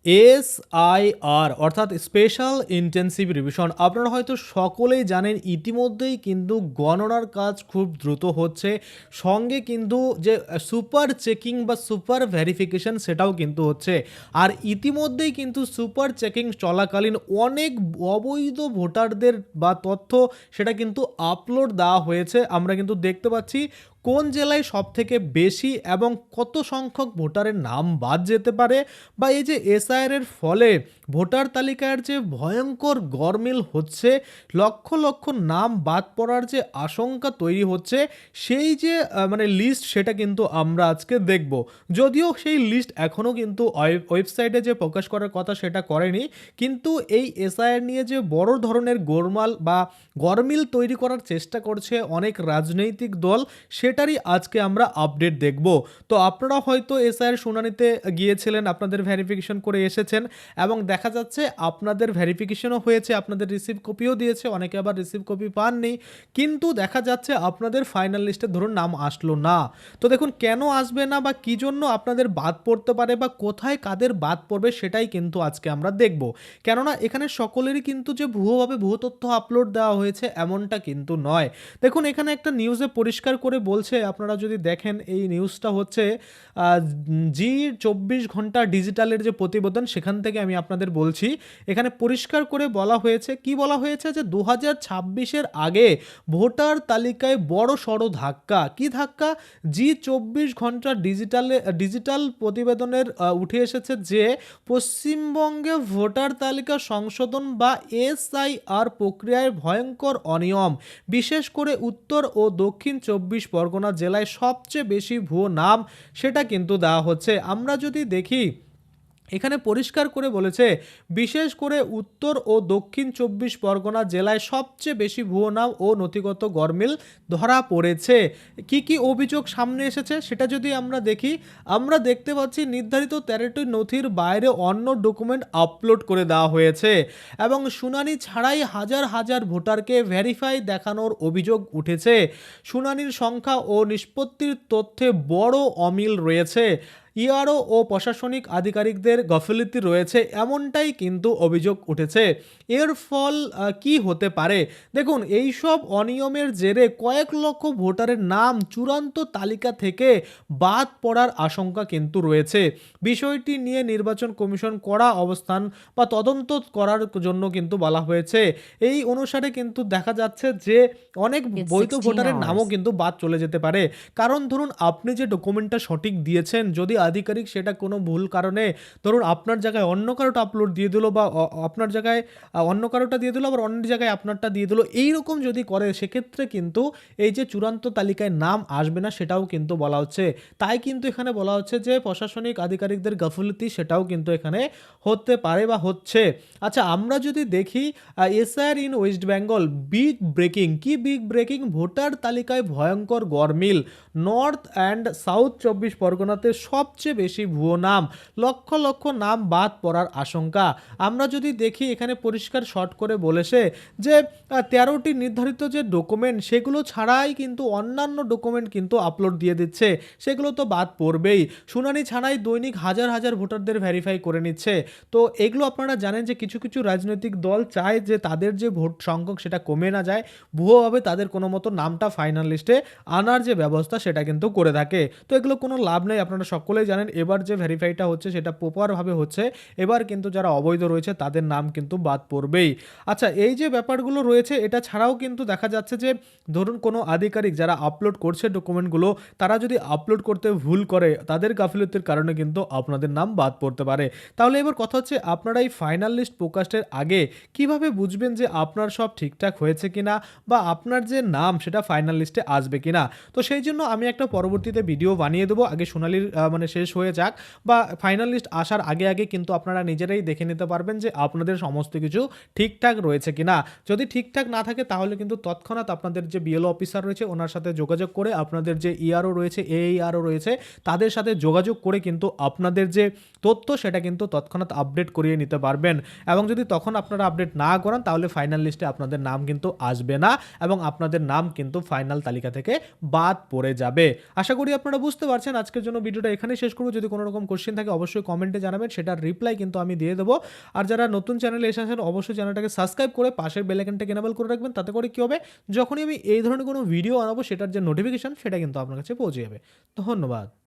SIR অর্থাৎ special intensive revision আপনারা হয়তো সকলেই জানেন ইতিমধ্যেই কিন্তু গণনার কাজ খুব দ্রুত হচ্ছে, সঙ্গে কিন্তু যে সুপার চেকিং বা সুপার ভেরিফিকেশন সেটাও কিন্তু হচ্ছে। আর ইতিমধ্যেই কিন্তু সুপার চেকিং চলাকালীন অনেক অবৈধ ভোটারদের বা তথ্য সেটা কিন্তু আপলোড দেওয়া হয়েছে। আমরা কিন্তু দেখতে পাচ্ছি কোন জেলায় সবথেকে বেশি এবং কত সংখ্যক ভোটারের নাম বাদ যেতে পারে, বা এই যে এসআইআর ফলে ভোটার তালিকার যে ভয়ঙ্কর গরমিল হচ্ছে, লক্ষ লক্ষ নাম বাদ পড়ার যে আশঙ্কা তৈরি হচ্ছে, সেই যে মানে লিস্ট সেটা কিন্তু আমরা আজকে দেখব। যদিও সেই লিস্ট এখনও কিন্তু ওয়েবসাইটে যে প্রকাশ করার কথা সেটা করেনি, কিন্তু এই এসআইআর নিয়ে যে বড় ধরনের গোলমাল বা গরমিল তৈরি করার চেষ্টা করছে অনেক রাজনৈতিক দল, সেটারই আজকে আমরা আপডেট দেখব। তো আপনারা হয়তো এসআইআর শুনানিতে গিয়েছিলেন, আপনাদের ভেরিফিকেশন করে এসেছেন এবং দেখা যাচ্ছে আপনাদের ভেরিফিকেশনও হয়েছে, আপনাদের রিসিভ কপিও দিয়েছে, অনেকে আবার রিসিভ কপি পাননি, কিন্তু দেখা যাচ্ছে আপনাদের ফাইনাল লিস্টে ধরুন নাম আসলো না। তো দেখুন কেন আসবে না বা কী জন্য আপনাদের বাদ পড়তে পারে বা কোথায় কাদের বাদ পড়বে সেটাই কিন্তু আজকে আমরা দেখব। কেননা এখানে সকলেরই কিন্তু যে ভুয়োভাবে ভুয়ো তথ্য আপলোড দেওয়া হয়েছে এমনটা কিন্তু নয়। দেখুন এখানে একটা নিউজে পরিষ্কার করে বলছে, আপনারা যদি দেখেন এই নিউজটা হচ্ছে জি 24 ঘন্টা ডিজিটালের যে প্রতিবেদন সেখান থেকে আমি আপনাদের বলছি। এখানে পরিষ্কার করে বলা হয়েছে, কি বলা হয়েছে, যে 2026-এর আগে ভোটার তালিকায় বড় সড়ো ধাক্কা। কি ধাক্কা? জি 24 ঘন্টা ডিজিটাল প্রতিবেদনের উঠে এসেছে যে পশ্চিমবঙ্গে ভোটার তালিকা সংশোধন বা এসআইআর প্রক্রিয়ায় ভয়ঙ্কর অনিয়ম, বিশেষ করে উত্তর ও দক্ষিণ 24 পরগনা জেলায় সবচেয়ে বেশি ভুয়ো নাম সেটা কিন্তু দেওয়া হচ্ছে। আমরা যদি দেখি এখানে পরিষ্কার করে বলেছে, বিশেষ করে উত্তর ও দক্ষিণ 24 পরগনা জেলায় সবচেয়ে বেশি ভুয়ো নাম ও নথিগত গরমিল ধরা পড়েছে। কি কি অভিযোগ সামনে এসেছে সেটা যদি আমরা দেখি, আমরা দেখতে পাচ্ছি নির্ধারিত 13টি নথির বাইরে অন্য ডকুমেন্ট আপলোড করে দেওয়া হয়েছে এবং শুনানি ছাড়াই হাজার হাজার ভোটারকে ভেরিফাই দেখানোর অভিযোগ উঠেছে। শুনানির সংখ্যা ও নিষ্পত্তির তথ্যে বড় অমিল রয়েছে, ইআরও ও প্রশাসনিক আধিকারিকদের গাফিলতি রয়েছে, এমনটাই কিন্তু অভিযোগ উঠেছে। এর ফল কি হতে পারে? দেখুন এই সব অনিয়মের জেরে কয়েক লক্ষ ভোটারের নাম চূড়ান্ত তালিকা থেকে বাদ পড়ার আশঙ্কা কিন্তু রয়েছে। বিষয়টি নিয়ে নির্বাচন কমিশন কড়া অবস্থান বা তদন্ত করার জন্য কিন্তু বলা হয়েছে। এই অনুসারে কিন্তু দেখা যাচ্ছে যে অনেক বৈধ ভোটারের নামও কিন্তু বাদ চলে যেতে পারে। কারণ ধরুন আপনি যে ডকুমেন্টটা সঠিক দিয়েছেন, যদি আধিকারিক সেটা কোনো ভুল কারণে ধরুন আপনার জায়গায় অন্য কারোটা আপলোড দিয়ে দিল, বা আপনার জায়গায় অন্য কারোটা দিয়ে দিল, আবার অন্য জায়গায় আপনারটা দিয়ে দিল, এইরকম যদি করে সেক্ষেত্রে কিন্তু এই যে চূড়ান্ত তালিকায় নাম আসবে না সেটাও কিন্তু বলা হচ্ছে। তাই কিন্তু এখানে বলা হচ্ছে যে প্রশাসনিক আধিকারিকদের গাফিলতি সেটাও কিন্তু এখানে হতে পারে বা হচ্ছে। আচ্ছা আমরা যদি দেখি SIR in West Bengal big breaking. কি বিগ ব্রেকিং? ভোটার তালিকায় ভয়ঙ্কর গরমিল, নর্থ অ্যান্ড সাউথ 24 পরগনাতে সবচেয়ে বেশি ভুয়ো নাম, লক্ষ লক্ষ নাম বাদ পড়ার আশঙ্কা। আমরা যদি দেখি এখানে পরিষ্কার শর্ট করে বলেছে যে 13টি নির্ধারিত যে ডকুমেন্ট সেগুলো ছাড়াই কিন্তু অন্যান্য ডকুমেন্ট কিন্তু আপলোড দিয়ে দিচ্ছে, সেগুলো তো বাদ পড়বেই। শুনানি ছাড়াই দৈনিক হাজার হাজার ভোটারদের ভেরিফাই করে নিচ্ছে। তো এগুলো আপনারা জানেন যে কিছু কিছু রাজনৈতিক দল চায় যে তাদের যে ভোট সংখ্যক সেটা কমে না যায়, ভুয়োভাবে তাদের কোনো মতো নামটা ফাইনাল লিস্টে আনার যে ব্যবস্থা সেটা কিন্তু করে থাকে। তো এগুলো কোনো লাভ নেই, আপনারা সকলেই জানেন। এবার যে ভেরিফাইটা হচ্ছে সেটা প্রপারভাবে হচ্ছে, এবার কিন্তু যারা অবৈধ রয়েছে তাদের নাম কিন্তু বাদ পড়বেই। আচ্ছা এই যে ব্যাপারগুলো রয়েছে এটা ছাড়াও কিন্তু দেখা যাচ্ছে যে ধরুন কোনো আধিকারিক যারা আপলোড করছে ডকুমেন্টগুলো, তারা যদি আপলোড করতে ভুল করে তাদের গাফিলতির কারণে কিন্তু আপনাদের নাম বাদ পড়তে পারে। তাহলে এবার কথা হচ্ছে আপনারা এই ফাইনাল লিস্ট প্রকাশের আগে কিভাবে বুঝবেন যে আপনার সব ঠিকঠাক হয়েছে কিনা বা আপনার যে নাম সেটা ফাইনাল লিস্টে আসবে কিনা? তো সেই জন্য আমি একটা পরবর্তীতে ভিডিও বানিয়ে দেবো, আগে সোনালির মানে শেষ হয়ে যাক বা ফাইনাল লিস্ট আসার আগে আগে কিন্তু আপনারা নিজেরাই দেখে নিতে পারবেন যে আপনাদের সমস্ত কিছু ঠিকঠাক রয়েছে কিনা। যদি ঠিকঠাক না থাকে তাহলে কিন্তু তৎক্ষণাৎ আপনাদের যে বিএলও অফিসার রয়েছে ওনার সাথে যোগাযোগ করে, আপনাদের যে ইআরও রয়েছে এআরও রয়েছে তাদের সাথে যোগাযোগ করে কিন্তু আপনাদের যে তথ্য সেটা কিন্তু তৎক্ষণাৎ আপডেট করিয়ে নিতে পারবেন। এবং যদি তখন আপনারা আপডেট না করেন তাহলে ফাইনাল লিস্টে আপনাদের নাম কিন্তু আসবে না এবং আপনাদের নাম কিন্তু ফাইনাল তালিকা থেকে বাদ পড়ে যাবে। আশা করি আপনারা বুঝতে পারছেন। আজকের জন্য ভিডিওটা এখানে শেষ শেষ করবো। যদি কোনো রকম কোশ্চেন থাকে অবশ্যই কমেন্টে জানাবেন, সেটার রিপ্লাই কিন্তু আমি দিয়ে দেবো। আর যারা নতুন চ্যানেলে এসেছেন অবশ্যই চ্যানেলটাকে সাবস্ক্রাইব করে পাশের বেল আইকনটাকে এনেবল করে রাখবেন। তাতে করে কী হবে, যখনই আমি এই ধরনের কোনো ভিডিও বানাবো সেটার যে নোটিফিকেশান সেটা কিন্তু আপনার কাছে পৌঁছে যাবে। ধন্যবাদ।